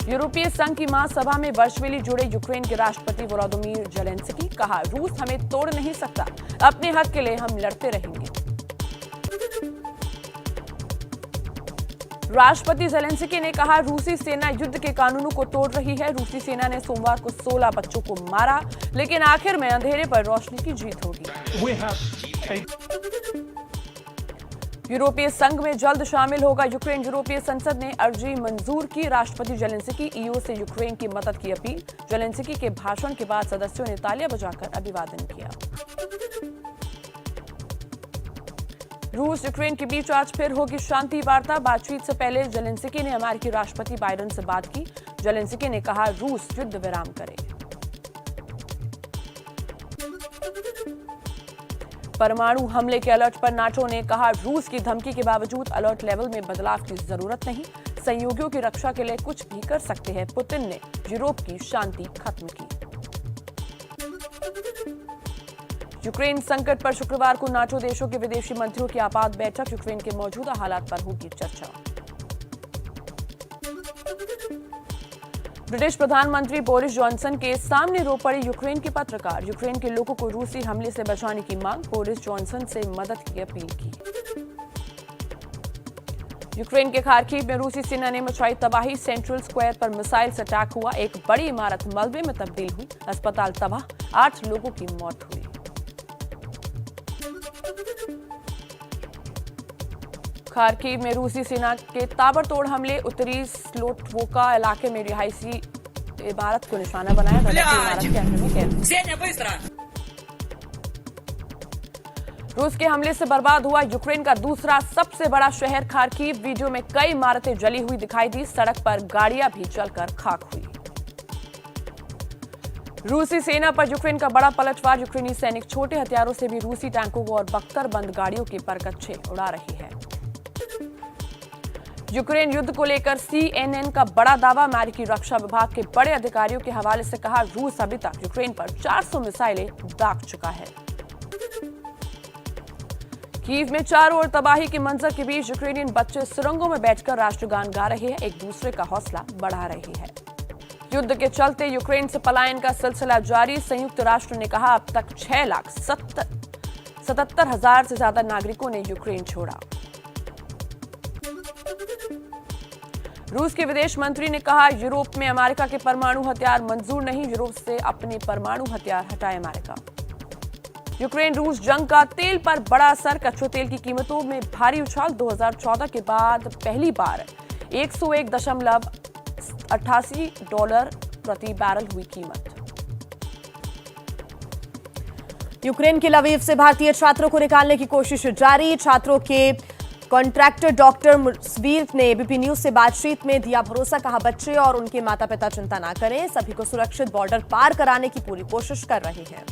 यूरोपीय संघ की महासभा में वर्चुअली जुड़े यूक्रेन के राष्ट्रपति वोलोदिमीर ज़ेलेंस्की, कहा रूस हमें तोड़ नहीं सकता, अपने हक के लिए हम लड़ते रहेंगे। राष्ट्रपति ज़ेलेंस्की ने कहा रूसी सेना युद्ध के कानूनों को तोड़ रही है। रूसी सेना ने सोमवार को 16 बच्चों को मारा, लेकिन आखिर में अंधेरे पर रोशनी की जीत होगी। यूरोपीय संघ में जल्द शामिल होगा यूक्रेन। यूरोपीय संसद ने अर्जी मंजूर की। राष्ट्रपति ज़ेलेंस्की ईयू से यूक्रेन की मदद की अपील। ज़ेलेंस्की के भाषण के बाद सदस्यों ने तालियां बजाकर अभिवादन किया। रूस यूक्रेन के बीच आज फिर होगी शांति वार्ता। बातचीत से पहले ज़ेलेंस्की ने अमेरिकी राष्ट्रपति बाइडेन से बात की। ज़ेलेंस्की ने कहा रूस युद्ध विराम करे। परमाणु हमले के अलर्ट पर नाटो ने कहा रूस की धमकी के बावजूद अलर्ट लेवल में बदलाव की जरूरत नहीं, सहयोगियों की रक्षा के लिए कुछ भी कर सकते हैं। पुतिन ने यूरोप की शांति खत्म की। यूक्रेन संकट पर शुक्रवार को नाटो देशों के विदेशी मंत्रियों की आपात बैठक। यूक्रेन के मौजूदा हालात पर होगी चर्चा। ब्रिटिश प्रधानमंत्री बोरिस जॉनसन के सामने रो पड़े यूक्रेन के पत्रकार। यूक्रेन के लोगों को रूसी हमले से बचाने की मांग। बोरिस जॉनसन से मदद की अपील की। यूक्रेन के खार्किव में रूसी सेना ने मचाई तबाही। सेंट्रल स्क्वायर पर मिसाइल से अटैक हुआ। एक बड़ी इमारत मलबे में तब्दील हुई। अस्पताल तबाह, 8 लोगों की मौत हुई। खार्किव में रूसी सेना के ताबड़तोड़ हमले। उत्तरी स्लोटवोका इलाके में रिहायशी इमारत को निशाना बनाया। इमारत के अंदर में कैद। रूस के हमले से बर्बाद हुआ यूक्रेन का दूसरा सबसे बड़ा शहर खार्किव। वीडियो में कई इमारतें जली हुई दिखाई दी। सड़क पर गाड़ियां भी जलकर खाक हुई। रूसी सेना पर यूक्रेन का बड़ा पलटवार। यूक्रेनी सैनिक छोटे हथियारों से भी रूसी टैंकों और बख्तरबंद गाड़ियों के परकच्चे उड़ा रही है। यूक्रेन युद्ध को लेकर CNN का बड़ा दावा। अमेरिकी रक्षा विभाग के बड़े अधिकारियों के हवाले से कहा रूस अभी तक यूक्रेन पर 400 मिसाइलें दाग चुका है। कीव में चारों ओर तबाही के मंजर के बीच यूक्रेनियन बच्चे सुरंगों में बैठकर राष्ट्रगान गा रहे हैं, एक दूसरे का हौसला बढ़ा रहे हैं। युद्ध के चलते यूक्रेन से पलायन का सिलसिला जारी। संयुक्त राष्ट्र ने कहा अब तक 6,77,000 से ज्यादा नागरिकों ने यूक्रेन छोड़ा। रूस के विदेश मंत्री ने कहा यूरोप में अमेरिका के परमाणु हथियार मंजूर नहीं। यूरोप से अपने परमाणु हथियार हटाए अमेरिका। यूक्रेन रूस जंग का तेल पर बड़ा असर। कच्चे तेल की कीमतों में भारी उछाल। 2014 के बाद पहली बार $101.88 प्रति बैरल हुई कीमत। यूक्रेन के लवीव से भारतीय छात्रों को निकालने की कोशिश जारी। छात्रों के कॉन्ट्रैक्टर डॉक्टर मुसवीर ने एबीपी न्यूज से बातचीत में दिया भरोसा। कहा बच्चे और उनके माता पिता चिंता ना करें, सभी को सुरक्षित बॉर्डर पार कराने की पूरी कोशिश कर रहे हैं।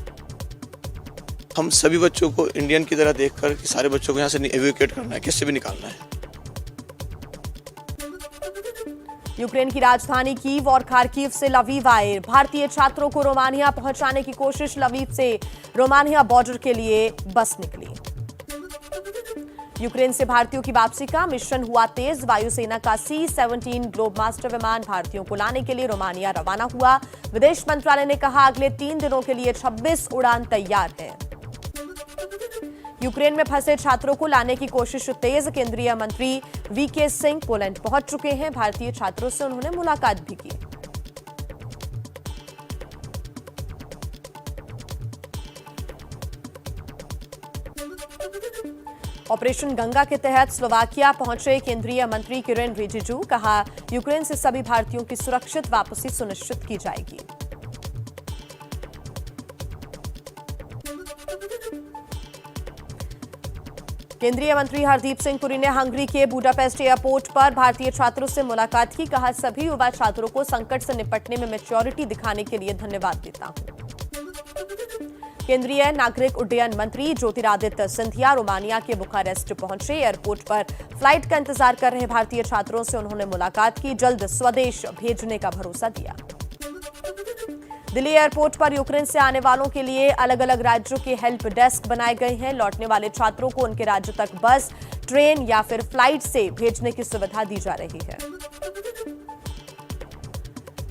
हम सभी बच्चों को इंडियन की तरह देखकर कि सारे बच्चों को यहाँ से एवैक्यूएट करना है, किससे भी निकालना है। यूक्रेन की राजधानी कीव और खार्किव से लवीव आए भारतीय छात्रों को रोमानिया पहुंचाने की कोशिश। लवीव से रोमानिया बॉर्डर के लिए बस निकली। यूक्रेन से भारतीयों की वापसी का मिशन हुआ तेज। वायुसेना का C-17 ग्लोबमास्टर विमान भारतीयों को लाने के लिए रोमानिया रवाना हुआ। विदेश मंत्रालय ने कहा अगले 3 दिनों के लिए 26 उड़ान तैयार है। यूक्रेन में फंसे छात्रों को लाने की कोशिश तेज। केंद्रीय मंत्री VK सिंह पोलैंड पहुंच चुके हैं। भारतीय छात्रों से उन्होंने मुलाकात भी की। ऑपरेशन गंगा के तहत स्लोवाकिया पहुंचे केंद्रीय मंत्री किरेन रिजिजू। कहा यूक्रेन से सभी भारतीयों की सुरक्षित वापसी सुनिश्चित की जाएगी। केंद्रीय मंत्री हरदीप सिंह पुरी ने हंगरी के बुडापेस्ट एयरपोर्ट पर भारतीय छात्रों से मुलाकात की। कहा सभी युवा छात्रों को संकट से निपटने में मैच्योरिटी दिखाने के लिए धन्यवाद देता हूं। केंद्रीय नागरिक उड्डयन मंत्री ज्योतिरादित्य सिंधिया रोमानिया के बुखारेस्ट पहुंचे। एयरपोर्ट पर फ्लाइट का इंतजार कर रहे भारतीय छात्रों से उन्होंने मुलाकात की। जल्द स्वदेश भेजने का भरोसा दिया। दिल्ली एयरपोर्ट पर यूक्रेन से आने वालों के लिए अलग अलग राज्यों के हेल्प डेस्क बनाए गए हैं। लौटने वाले छात्रों को उनके राज्य तक बस, ट्रेन या फिर फ्लाइट से भेजने की सुविधा दी जा रही है।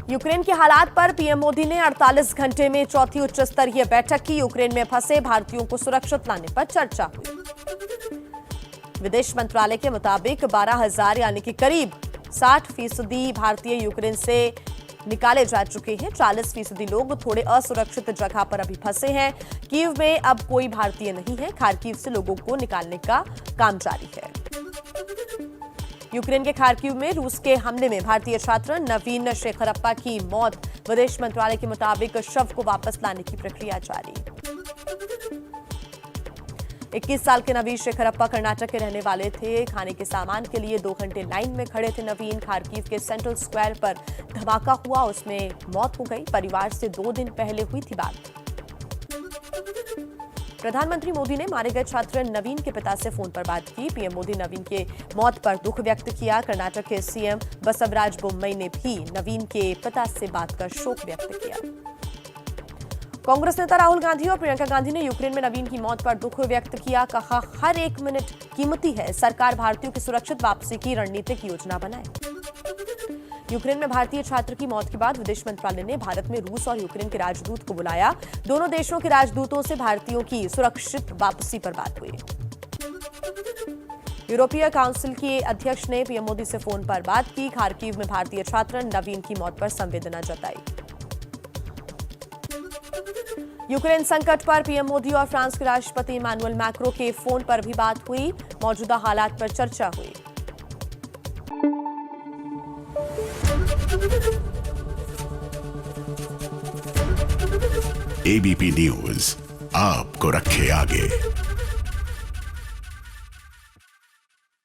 यूक्रेन के हालात पर पीएम मोदी ने 48 घंटे में चौथी उच्च स्तरीय बैठक की। यूक्रेन में फंसे भारतीयों को सुरक्षित लाने पर चर्चा हुई। विदेश मंत्रालय के मुताबिक 12,000 यानी कि करीब 60% भारतीय यूक्रेन से निकाले जा चुके हैं। 40% लोग थोड़े असुरक्षित जगह पर अभी फंसे हैं। कीव में अब कोई भारतीय नहीं है। खार्किव से लोगों को निकालने का काम जारी है। यूक्रेन के खार्किव में रूस के हमले में भारतीय छात्र नवीन शेखरप्पा की मौत। विदेश मंत्रालय के मुताबिक शव को वापस लाने की प्रक्रिया जारी। 21 साल के नवीन शेखरप्पा कर्नाटक के रहने वाले थे। खाने के सामान के लिए 2 घंटे लाइन में खड़े थे नवीन। खार्किव के सेंट्रल स्क्वायर पर धमाका हुआ, उसमें मौत हो गई। परिवार से 2 दिन पहले हुई थी बात। प्रधानमंत्री मोदी ने मारे गए छात्र नवीन के पिता से फोन पर बात की। पीएम मोदी नवीन के मौत पर दुख व्यक्त किया। कर्नाटक के सीएम बसवराज बोम्मई ने भी नवीन के पिता से बात कर शोक व्यक्त किया। कांग्रेस नेता राहुल गांधी और प्रियंका गांधी ने यूक्रेन में नवीन की मौत पर दुख व्यक्त किया। कहा, हर एक मिनट कीमती है। सरकार भारतीयों की सुरक्षित वापसी की रणनीतिक योजना बनाए। यूक्रेन में भारतीय छात्र की मौत के बाद विदेश मंत्रालय ने भारत में रूस और यूक्रेन के राजदूत को बुलाया। दोनों देशों के राजदूतों से भारतीयों की सुरक्षित वापसी पर बात हुई। यूरोपीय काउंसिल के अध्यक्ष ने पीएम मोदी से फोन पर बात की। खार्किव में भारतीय छात्र नवीन की मौत पर संवेदना जताई। यूक्रेन संकट पर पीएम मोदी और फ्रांस के राष्ट्रपति इमैनुअल मैक्रों के फोन पर भी बात हुई। मौजूदा हालात पर चर्चा हुई। एबीपी न्यूज आपको रखे आगे।